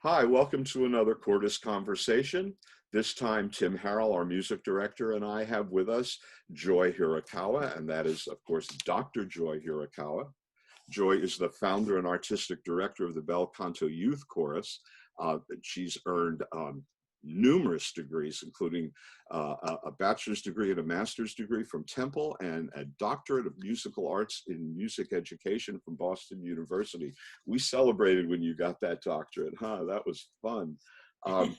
Hi, welcome to another Cordus Conversation. This time, Tim Harrell, our music director, and I have with us Joy Hirokowa, and that is, of course, Dr. Joy Hirokowa. Joy is the founder and artistic director of the Bel Canto Youth Chorus. She's earned numerous degrees, including a bachelor's degree and a master's degree from Temple and a doctorate of musical arts in music education from Boston University. We celebrated when you got that doctorate, huh? That was fun. Um,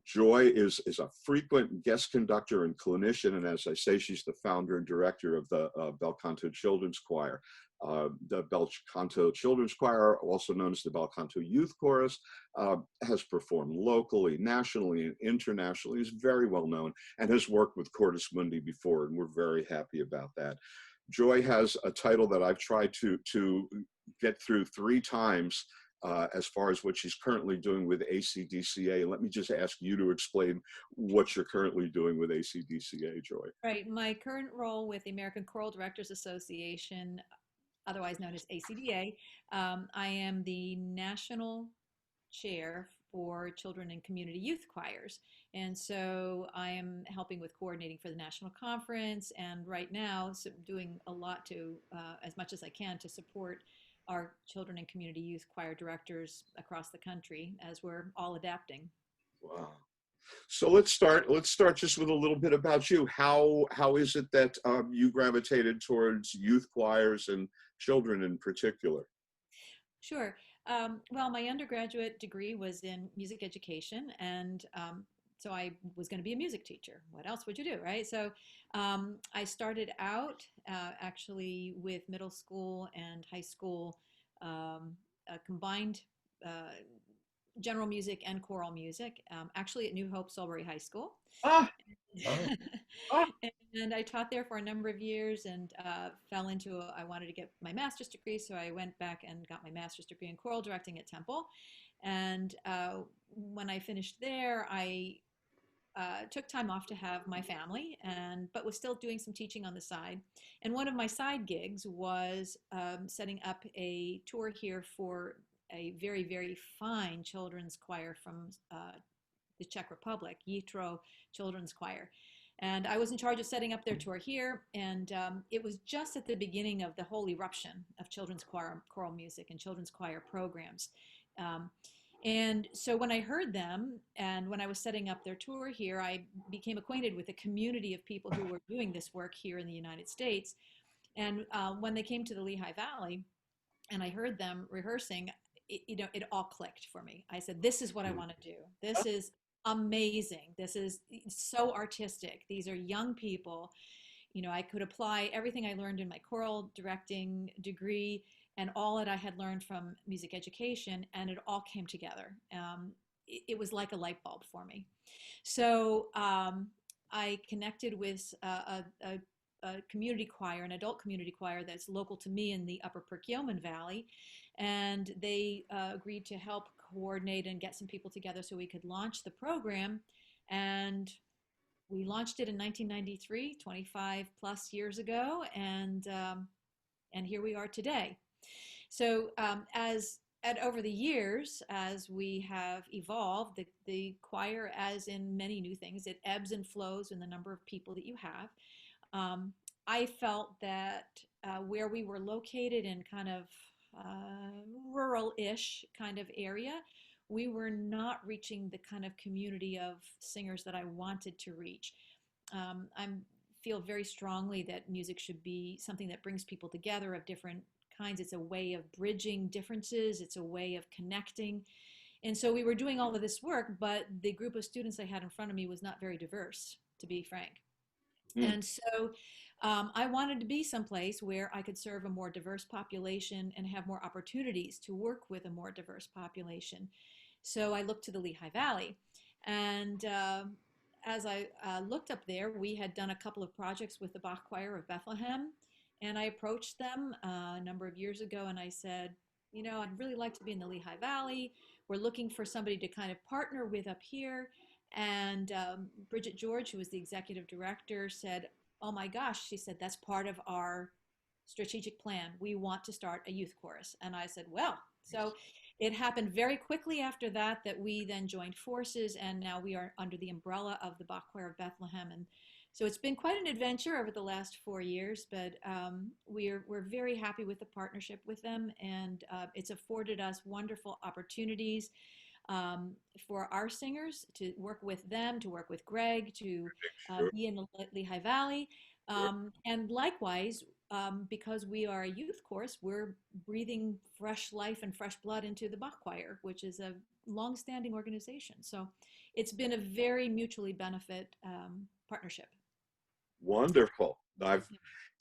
Joy is a frequent guest conductor and clinician, and as I say, she's the founder and director of the Bel Canto Children's Choir. The Bel Canto Children's Choir, also known as the Bel Canto Youth Chorus, has performed locally, nationally, and internationally, is very well known, and has worked with Cordus Mundi before, and we're very happy about that. Joy has a title that I've tried to get through 3 times as far as what she's currently doing with ACDCA. And let me just ask you to explain what you're currently doing with ACDCA, Joy. Right. My current role with the American Choral Directors Association, otherwise known as ACDA, I am the national chair for children and community youth choirs. And so I am helping with coordinating for the national conference, and right now doing a lot to, as much as I can, to support our children and community youth choir directors across the country as we're all adapting. Wow. So let's start just with a little bit about you. How is it that you gravitated towards youth choirs and children in particular? Sure. Well, my undergraduate degree was in music education, and so I was going to be a music teacher. What else would you do, right? So I started out actually with middle school and high school combined uh, general music and choral music, actually at New Hope Solbury High School. Ah, oh, ah, And I taught there for a number of years and fell into I wanted to get my master's degree, so I went back and got my master's degree in choral directing at Temple. And when I finished there, I took time off to have my family, and but was still doing some teaching on the side. And one of my side gigs was setting up a tour here for a very, very fine children's choir from the Czech Republic, Yitro Children's Choir. And I was in charge of setting up their tour here. And it was just at the beginning of the whole eruption of children's choir, choral music and children's choir programs. Um, and so when I heard them and when I was setting up their tour here, I became acquainted with a community of people who were doing this work here in the United States. And when they came to the Lehigh Valley and I heard them rehearsing, it all clicked for me. I said, this is what I want to do. This is amazing. This is so artistic. These are young people. I could apply everything I learned in my choral directing degree and all that I had learned from music education, and it all came together. It was like a light bulb for me. So I connected with a community choir, an adult community choir that's local to me in the Upper Perkiomen Valley, and they agreed to help coordinate and get some people together so we could launch the program. And we launched it in 1993, 25 plus years ago, and here we are today. So as and over the years, as we have evolved, the choir, as in many new things, it ebbs and flows in the number of people that you have. Um, I felt that where we were located in kind of rural-ish kind of area, we were not reaching the kind of community of singers that I wanted to reach. I feel very strongly that music should be something that brings people together of different kinds. It's a way of bridging differences. It's a way of connecting. And so we were doing all of this work, but the group of students I had in front of me was not very diverse, to be frank. mm, And so I wanted to be someplace where I could serve a more diverse population and have more opportunities to work with a more diverse population. So I looked to the Lehigh Valley. And as I looked up there, we had done a couple of projects with the Bach Choir of Bethlehem. And I approached them a number of years ago and I said, I'd really like to be in the Lehigh Valley. We're looking for somebody to kind of partner with up here. And Bridget George, who was the executive director, said, oh my gosh, she said, that's part of our strategic plan. We want to start a youth chorus. And I said, well, so it happened very quickly after that that we then joined forces, and now we are under the umbrella of the Bach Choir of Bethlehem. And so it's been quite an adventure over the last 4 years, but we're very happy with the partnership with them, and it's afforded us wonderful opportunities um, for our singers to work with them, to work with Greg, to Sure. be in the Lehigh Valley. And likewise, because we are a youth course, we're breathing fresh life and fresh blood into the Bach Choir, which is a long-standing organization. So it's been a very mutually benefit partnership. Wonderful. I've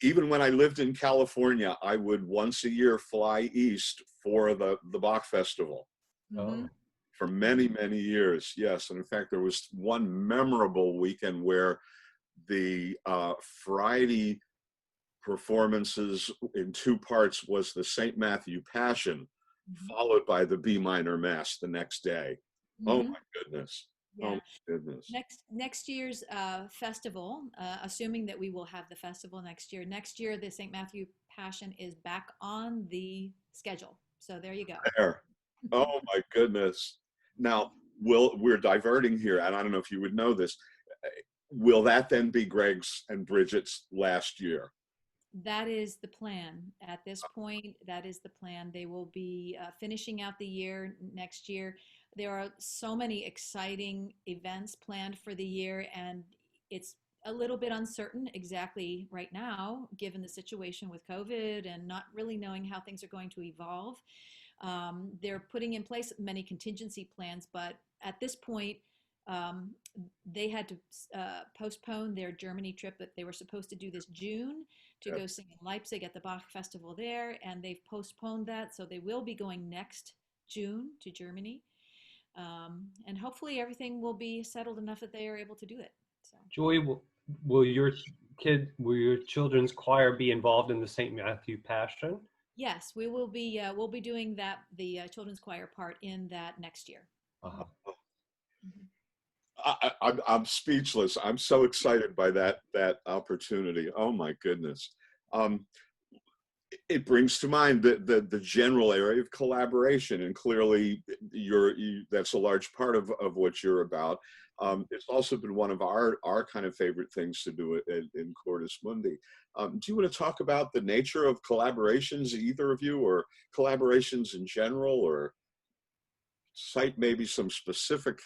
even when I lived in California, I would once a year fly east for the Bach Festival Mm-hmm. Oh, for many, many years. Yes. And in fact, there was one memorable weekend where the Friday performances in two parts was the St. Matthew Passion, Mm-hmm. followed by the B minor Mass the next day. Oh Mm-hmm. my goodness. Oh Yeah. my goodness. Next year's festival, assuming that we will have the festival next year the St. Matthew Passion is back on the schedule. So there you go. There. Oh my goodness. Now, we're diverting here, and I don't know if you would know this. Will that then be Greg's and Bridget's last year? That is the plan. At this point, that is the plan. They will be finishing out the year next year. There are so many exciting events planned for the year, and it's a little bit uncertain exactly right now, given the situation with COVID and not really knowing how things are going to evolve. They're putting in place many contingency plans, but at this point, um, they had to postpone their Germany trip that they were supposed to do this June to Yep. go sing in Leipzig at the Bach Festival there, and they've postponed that. So they will be going next June to Germany. And hopefully everything will be settled enough that they are able to do it. So Joy, will your children's choir be involved in the St. Matthew Passion? yes, we will be we'll be doing that the children's choir part in that next year. Uh-huh. Mhm. I'm speechless. I'm so excited by that opportunity. Oh my goodness. Um, it brings to mind the general area of collaboration, and clearly that's a large part of what you're about. It's also been one of our kind of favorite things to do in Cordus Mundi. Do you want to talk about the nature of collaborations, either of you, or collaborations in general, or cite maybe some specific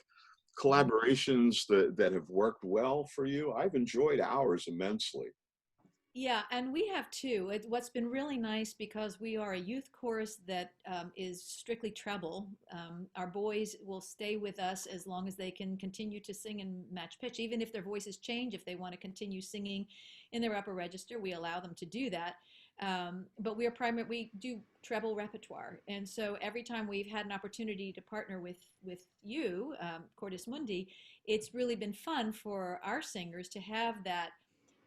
collaborations that have worked well for you? I've enjoyed ours immensely. Yeah, and we have too. What's been really nice because we are a youth chorus that is strictly treble. Our boys will stay with us as long as they can continue to sing and match pitch, even if their voices change. If they want to continue singing in their upper register, we allow them to do that. But we do treble repertoire, and so every time we've had an opportunity to partner with you, Cordus Mundi, it's really been fun for our singers to have that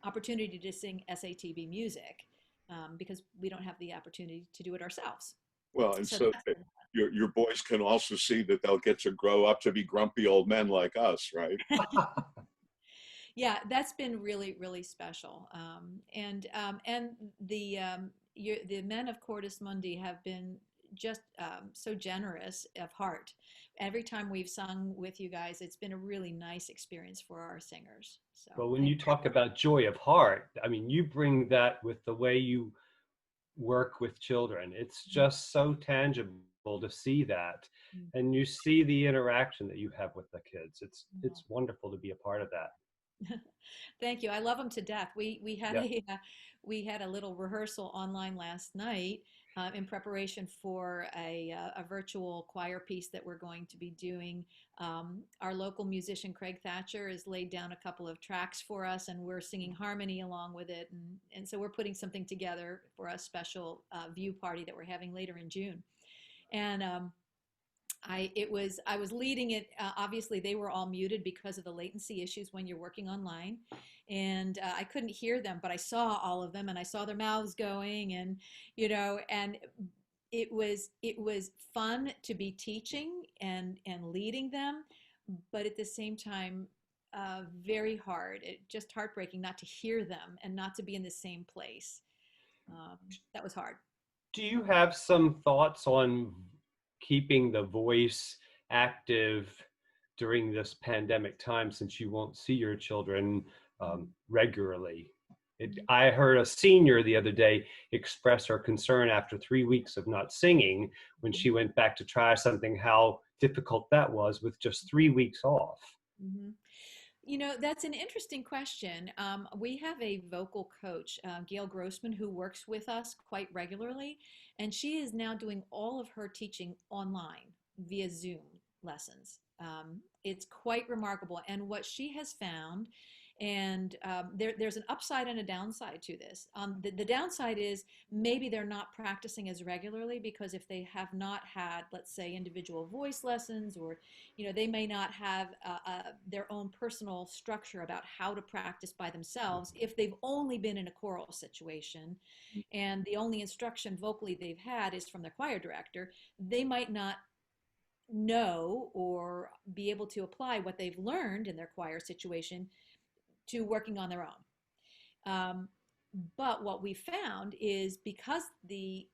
opportunity to sing SATB music because we don't have the opportunity to do it ourselves. Well, and So so that's that been your boys can also see that they'll get to grow up to be grumpy old men like us, right? yeah, that's been really really special. And the men of Cordus Mundi have been just so generous of heart. Every time we've sung with you guys, it's been a really nice experience for our singers. So Well, when thank you talk about joy of heart, I mean, you bring that with the way you work with children. It's you. just so tangible to see that. Mhm. And you see the interaction that you have with the kids. Mhm. It's wonderful to be a part of that. Thank you. I love them to death. We had Yeah. we had a little rehearsal online last night in preparation for a virtual choir piece that we're going to be doing. Our local musician Craig Thatcher has laid down a couple of tracks for us, and we're singing harmony along with it. And so we're putting something together for a special view party that we're having later in June. And I was leading it. Obviously, they were all muted because of the latency issues when you're working online, and I couldn't hear them, but I saw all of them, and I saw their mouths going, and and it was fun to be teaching and leading them, but at the same time, very hard. It just heartbreaking not to hear them and not to be in the same place. That was hard. Do you have some thoughts on keeping the voice active during this pandemic time, since you won't see your children regularly. I heard a senior the other day express her concern after 3 weeks of not singing when she went back to try something, how difficult that was with just 3 weeks off. Mm-hmm. You know, that's an interesting question. We have a vocal coach, Gail Grossman, who works with us quite regularly, and she is now doing all of her teaching online via Zoom lessons. It's quite remarkable. And what she has found, and there's an upside and a downside to this. The downside is maybe they're not practicing as regularly because if they have not had, let's say, individual voice lessons, or they may not have their own personal structure about how to practice by themselves. If they've only been in a choral situation and the only instruction vocally they've had is from the choir director, they might not know or be able to apply what they've learned in their choir situation to working on their own. But what we found is because the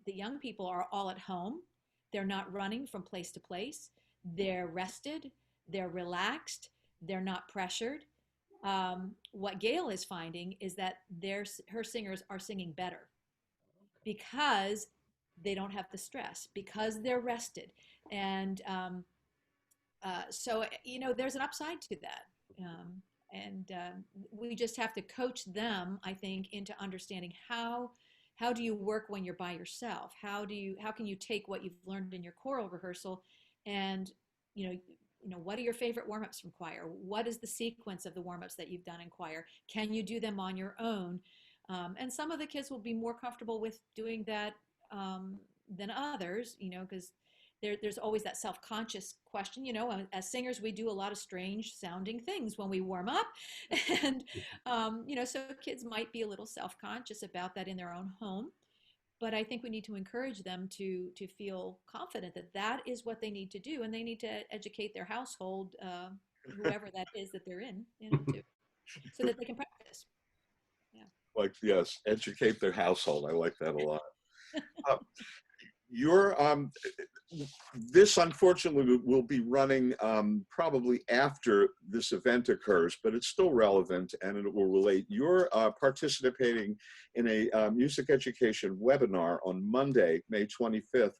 young people are all at home, they're not running from place to place, they're rested, they're relaxed, they're not pressured. What Gail is finding is that her singers are singing better because they don't have the stress, because they're rested. And so, there's an upside to that. And we just have to coach them, I think, into understanding how do you work when you're by yourself? How can you take what you've learned in your choral rehearsal and, what are your favorite warm-ups from choir? What is the sequence of the warm-ups that you've done in choir? Can you do them on your own? And some of the kids will be more comfortable with doing that than others, because there's always that self-conscious question. As singers, we do a lot of strange sounding things when we warm up. And, so kids might be a little self-conscious about that in their own home. But I think we need to encourage them to feel confident that that is what they need to do. And they need to educate their household, whoever that is that they're in, too, so that they can practice. Yeah. Like, yes, educate their household. I like that a lot. Your this unfortunately will be running probably after this event occurs, but it's still relevant and it will relate. You're participating in a music education webinar on Monday, May 25th,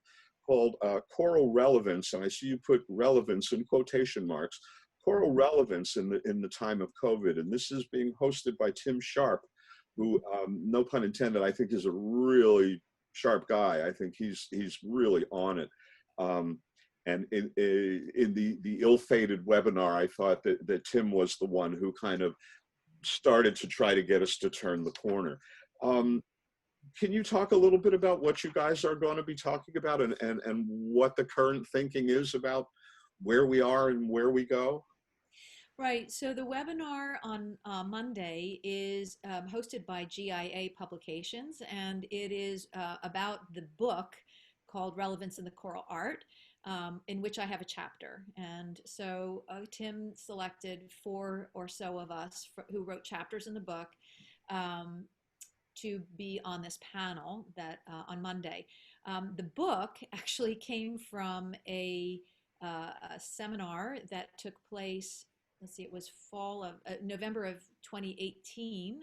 called Choral Relevance, and I see you put relevance in quotation marks. Choral relevance in the time of COVID, and this is being hosted by Tim Sharp, who, no pun intended, I think is a really sharp guy. I think he's really on it. And in the ill-fated webinar, I thought that Tim was the one who kind of started to try to get us to turn the corner. Can you talk a little bit about what you guys are going to be talking about and what the current thinking is about where we are and where we go? Right. So the webinar on Monday is hosted by GIA Publications, and it is about the book called Relevance in the Choral Art, in which I have a chapter. And so Tim selected 4 or so of us who wrote chapters in the book to be on this panel that on Monday. The book actually came from a seminar that took place, let's see, it was November of 2018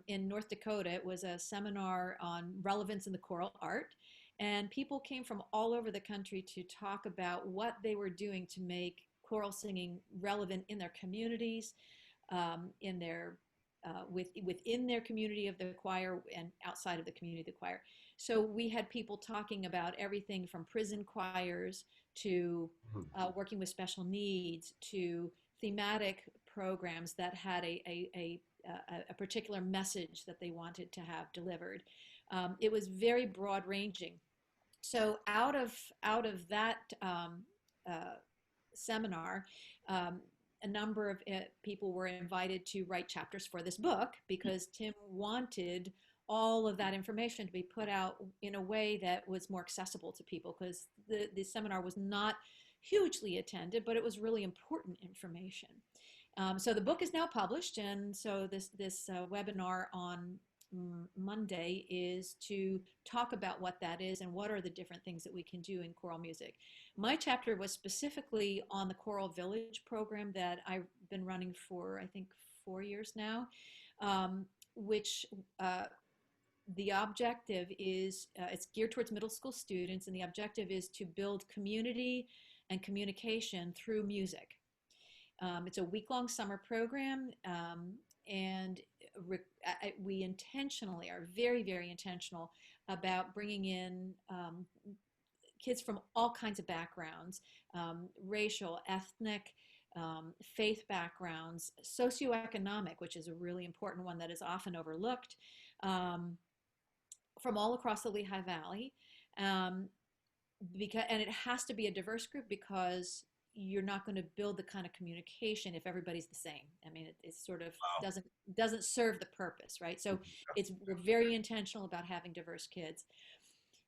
in North Dakota. It was a seminar on relevance in the choral art. And people came from all over the country to talk about what they were doing to make choral singing relevant in their communities, within their community of the choir and outside of the community of the choir. So we had people talking about everything from prison choirs to working with special needs to thematic programs that had a particular message that they wanted to have delivered. It was very broad ranging. So out of that seminar, a number of people were invited to write chapters for this book because Tim wanted all of that information to be put out in a way that was more accessible to people, because the seminar was not hugely attended, but it was really important information. So the book is now published, and so this webinar on Monday is to talk about what that is and what are the different things that we can do in choral music. My chapter was specifically on the Choral Village program that I've been running for, I think, 4 years now, which the objective is it's geared towards middle school students, and the objective is to build community and communication through music. It's a week-long summer program, and we intentionally are very, very intentional about bringing in kids from all kinds of backgrounds, racial, ethnic, faith backgrounds, socioeconomic, which is a really important one that is often overlooked, from all across the Lehigh Valley. And it has to be a diverse group because you're not going to build the kind of communication if everybody's the same. I mean, it sort of doesn't serve the purpose, right? So we're very intentional about having diverse kids.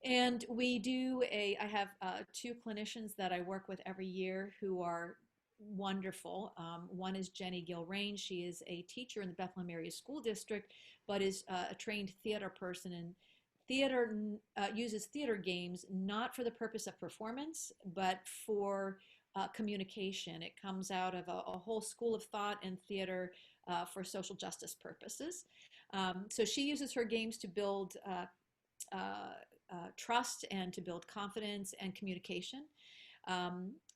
And I have two clinicians that I work with every year who are wonderful. One is Jenny Gilrain. She is a teacher in the Bethlehem Area School District, but is a trained theater person, and theater uses theater games not for the purpose of performance, but for communication. It comes out of a whole school of thought in theater for social justice purposes. So she uses her games to build trust and to build confidence and communication.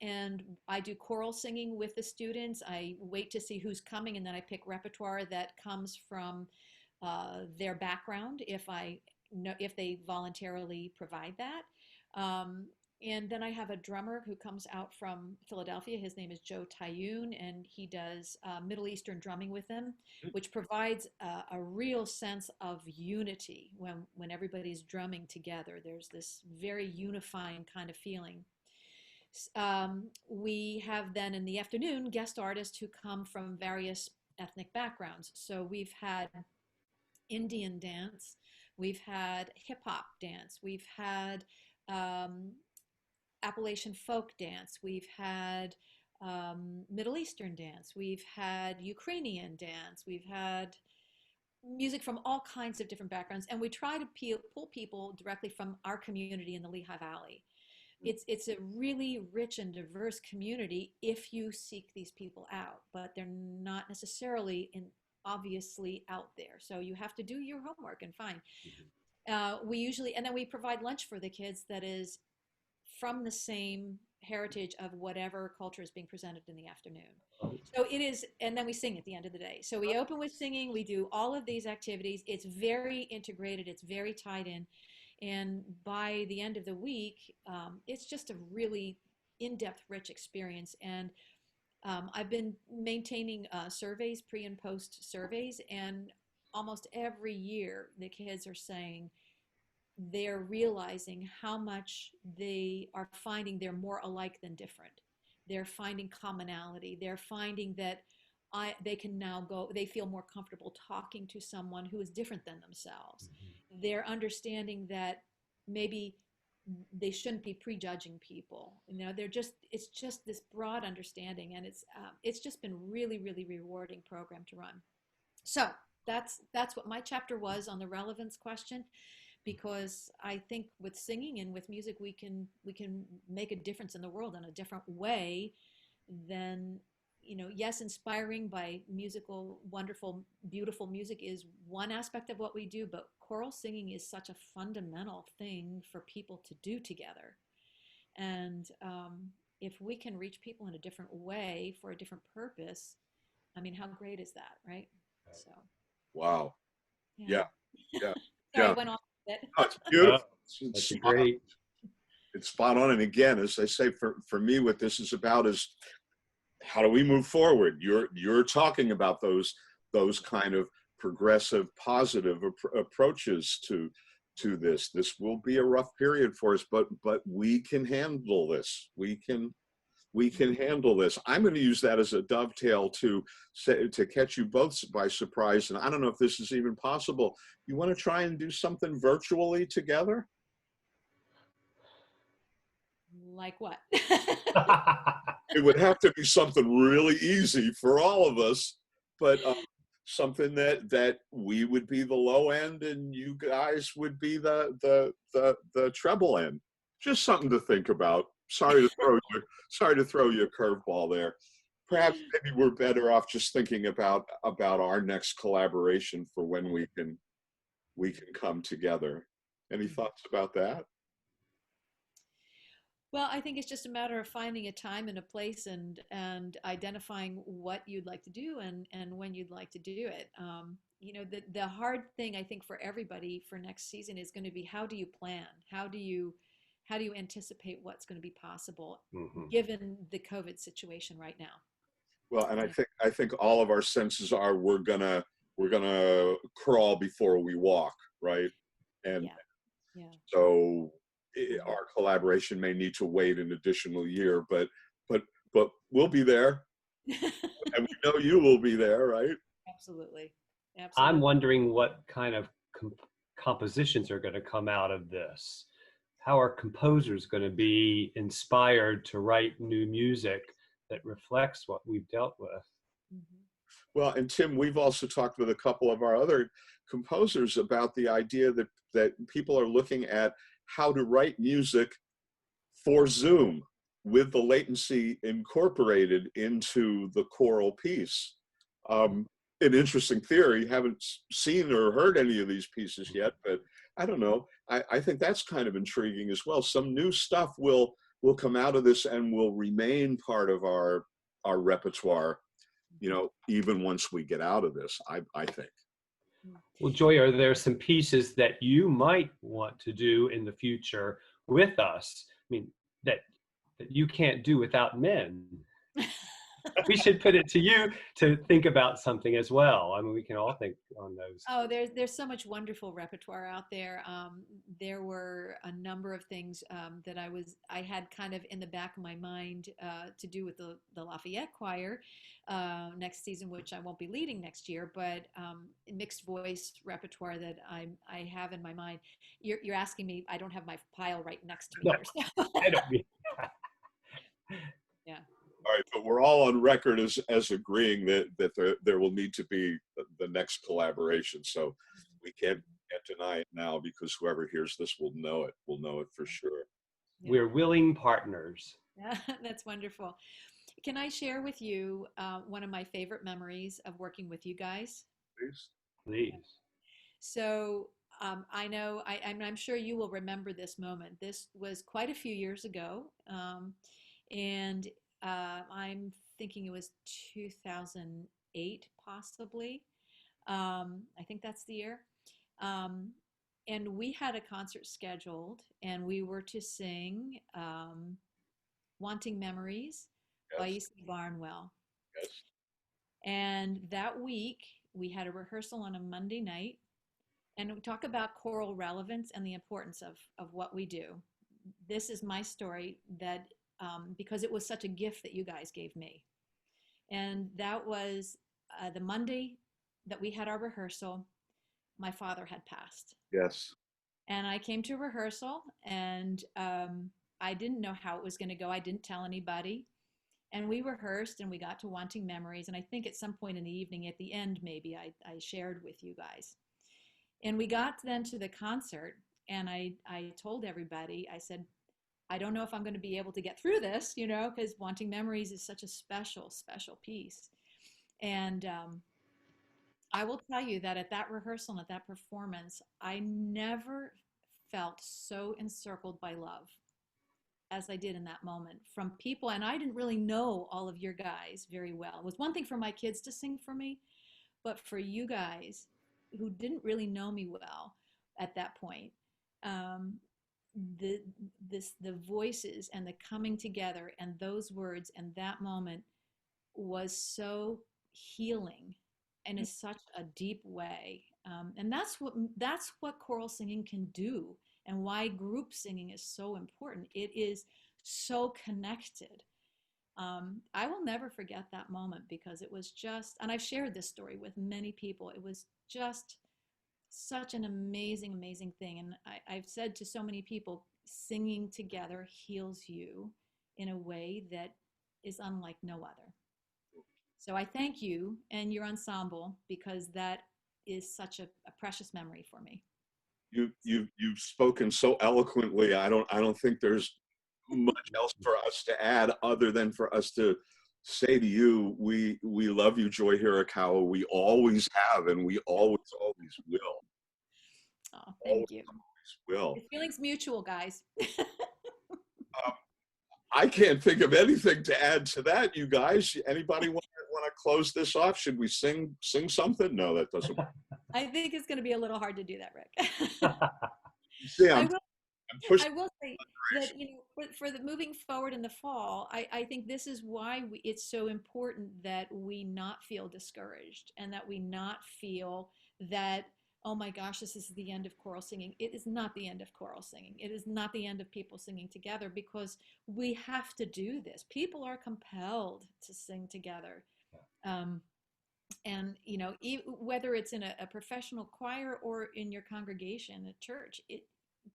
And I do choral singing with the students. I wait to see who's coming, and then I pick repertoire that comes from their background if they voluntarily provide that. And then I have a drummer who comes out from Philadelphia. His name is Joe Tayoun, and he does Middle Eastern drumming with them, which provides a real sense of unity when everybody's drumming together. There's this very unifying kind of feeling. We have then in the afternoon guest artists who come from various ethnic backgrounds. So we've had Indian dance, we've had hip hop dance, we've had Appalachian folk dance, we've had Middle Eastern dance, we've had Ukrainian dance, we've had music from all kinds of different backgrounds, and we try to pull people directly from our community in the Lehigh Valley. It's a really rich and diverse community if you seek these people out, but they're not necessarily obviously out there. So you have to do your homework and find. And then we provide lunch for the kids that is from the same heritage of whatever culture is being presented in the afternoon. So it is, and then we sing at the end of the day. So we open with singing, we do all of these activities. It's very integrated, it's very tied in. And by the end of the week, it's just a really in-depth, rich experience. And I've been maintaining surveys, pre and post surveys, and almost every year the kids are saying they're realizing how much they are finding they're more alike than different. They're finding commonality. They're finding that they feel more comfortable talking to someone who is different than themselves. They're understanding that maybe they shouldn't be prejudging people. It's just this broad understanding, and it's just been really, really rewarding program to run. So that's what my chapter was on the relevance question, because I think with singing and with music we can make a difference in the world in a different way than, yes, inspiring by musical, wonderful, beautiful music is one aspect of what we do, but choral singing is such a fundamental thing for people to do together. And if we can reach people in a different way for a different purpose, I mean, how great is that, right? So. Wow. Yeah. Sorry, yeah. I went off a bit. Oh, it's beautiful. That's great. It's spot on. And again, as I say, for me, what this is about is how do we move forward? You're talking about those kind of progressive, positive approaches to this. This will be a rough period for us, but we can handle this. We can handle this. I'm going to use that as a dovetail to catch you both by surprise. And I don't know if this is even possible. You want to try and do something virtually together? Like what? It would have to be something really easy for all of us. But something that we would be the low end and you guys would be the treble end. Just something to think about. Sorry to throw you a curveball there. Perhaps maybe we're better off just thinking about our next collaboration for when we can come together. Any thoughts about that? Well, I think it's just a matter of finding a time and a place and identifying what you'd like to do and when you'd like to do it. The hard thing I think for everybody for next season is going to be how do you plan? How do you anticipate what's going to be possible given the COVID situation right now? Well, and I think all of our senses are we're gonna crawl before we walk, right? And Yeah. so our collaboration may need to wait an additional year, but we'll be there, and we know you will be there, right? Absolutely. I'm wondering what kind of compositions are going to come out of this. How are composers going to be inspired to write new music that reflects what we've dealt with? Well, and Tim, we've also talked with a couple of our other composers about the idea that people are looking at how to write music for Zoom with the latency incorporated into the choral piece. An interesting theory. Haven't seen or heard any of these pieces yet, but I don't know. I think that's kind of intriguing as well. Some new stuff will come out of this and will remain part of our repertoire, even once we get out of this, I think. Well, Joy, are there some pieces that you might want to do in the future with us? I mean, that you can't do without men. We should put it to you to think about something as well. I mean, we can all think on those. Oh, there's so much wonderful repertoire out there. There were a number of things that I had kind of in the back of my mind to do with the Lafayette Choir next season, which I won't be leading next year, but mixed voice repertoire that I have in my mind. You're asking me. I don't have my pile right next to me No, here. So. I don't mean. Yeah. All right, but we're all on record as agreeing that there will need to be the next collaboration. So we can't deny it now because whoever hears this will know it. Will know it for sure. Yeah. We're willing partners. Yeah, that's wonderful. Can I share with you one of my favorite memories of working with you guys? Please. Please. So I know, I'm sure you will remember this moment. This was quite a few years ago. And I'm thinking it was 2008, possibly. I think that's the year. Um, and we had a concert scheduled, and we were to sing Wanting Memories by Yes. E.C. Barnwell. Yes. And that week, we had a rehearsal on a Monday night, and we talk about choral relevance and the importance of what we do. This is my story that because it was such a gift that you guys gave me. And that was the Monday that we had our rehearsal. My father had passed. Yes. And I came to rehearsal, and I didn't know how it was going to go. I didn't tell anybody. And we rehearsed, and we got to Wanting Memories. And I think at some point in the evening, at the end, maybe I shared with you guys. And we got then to the concert, and I told everybody, I said, I don't know if I'm going to be able to get through this, because Wanting Memories is such a special, special piece. And I will tell you that at that rehearsal and at that performance, I never felt so encircled by love as I did in that moment from people. And I didn't really know all of your guys very well. It was one thing for my kids to sing for me, but for you guys who didn't really know me well at that point, the voices and the coming together and those words and that moment was so healing and in such a deep way. And that's what choral singing can do, and why group singing is so important. It is so connected. I will never forget that moment because it was just, and I've shared this story with many people. It was just such an amazing, amazing thing. And I've said to so many people, singing together heals you in a way that is unlike no other. So I thank you and your ensemble because that is such a precious memory for me. You've spoken so eloquently. I don't think there's much else for us to add other than for us to say to you, we love you, Joy Hirokowa. We always have, and we always will. Oh, Always thank you. will. The feeling's mutual, guys. Um, I can't think of anything to add to that. You guys, anybody want to close this off? Should we sing something? No, that doesn't work. I think it's going to be a little hard to do that, Rick. See, I I'm will. pushing. I will say that for the moving forward in the fall, I think this is why it's so important that we not feel discouraged and that we not feel that, oh my gosh, this is the end of choral singing. It is not the end of choral singing. It is not the end of people singing together because we have to do this. People are compelled to sing together. Um, and whether it's in a professional choir or in your congregation at church,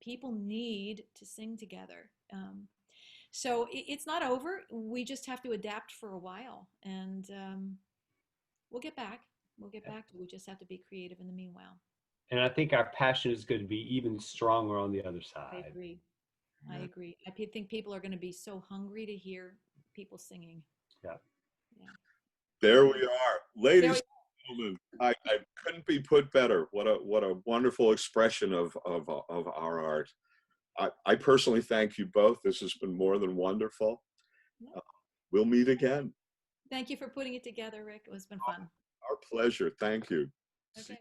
people need to sing together. So it's not over. We just have to adapt for a while, and we'll get back. We'll get back to. We just have to be creative in the meanwhile. And I think our passion is going to be even stronger on the other I side. agree. I agree. Think people are going to be so hungry to hear people singing. Yeah. Yeah. There we are, ladies There we and gentlemen. I couldn't be put better. What a wonderful expression of our art. I personally thank you both. This has been more than wonderful. Yeah. We'll meet again. Thank you for putting it together, Rick. It has been fun. Our pleasure. Thank you. Okay.